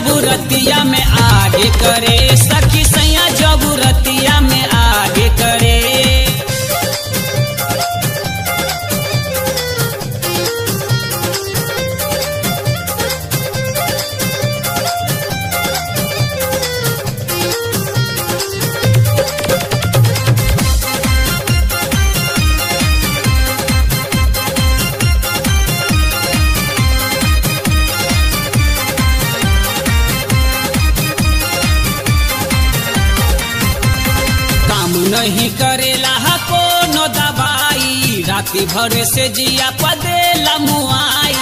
जबूरतिया में आगे करे, सखी सैया जबूरतिया में आगे करे। नहीं करेला कोनो दवाई, राती भर से जिया पदेला मुआई।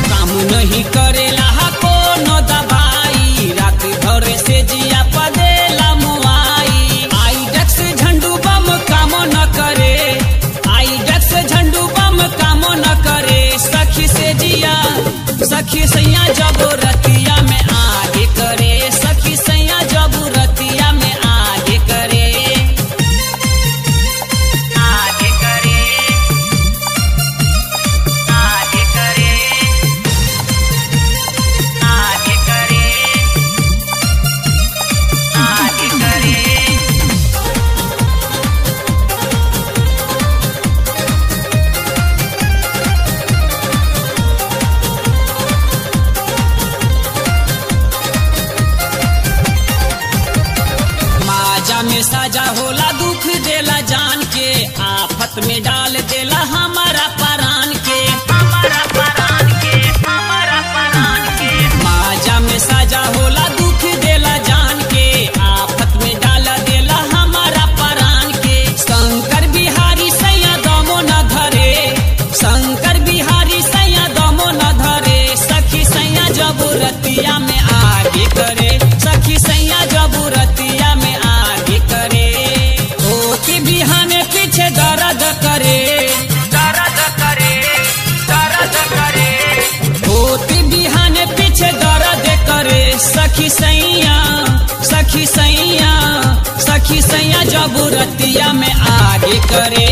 काम नहीं करेला कोनो दवाई, राती भर से जिया पदेला मुआई। आई डक्स झंडू बम काम न करे, आई डक्स झंडू बम काम न करे। सखी से जिया सखी सैया जबूरतिया में आगे करे, सखी सैया जबूरतिया में आगे करे। आगे करे, आगे करे, आगे करे, आगे करे। में साजा होला दुख देला जान के, आफत में डाल देला हमारा परान के, हमारा परान के, हमारा परान के। माजा में साजा होला दुख देला जान के, आफत में डाल देला हमारा परान के। शंकर बिहारी सैया दमो न धरे, शंकर बिहारी सैया दमो न धरे। सखी सैया जबूरतिया में आगे करे, सखी सैया जबूरतिया में आगे करे। होती बिहाने पीछे दर्द करे, दर्द करे, दर्द करे। होती बिहाने पीछे दर्द करे। सखी सैया सखी सैया सखी सैया जबूरतिया में आगे करे।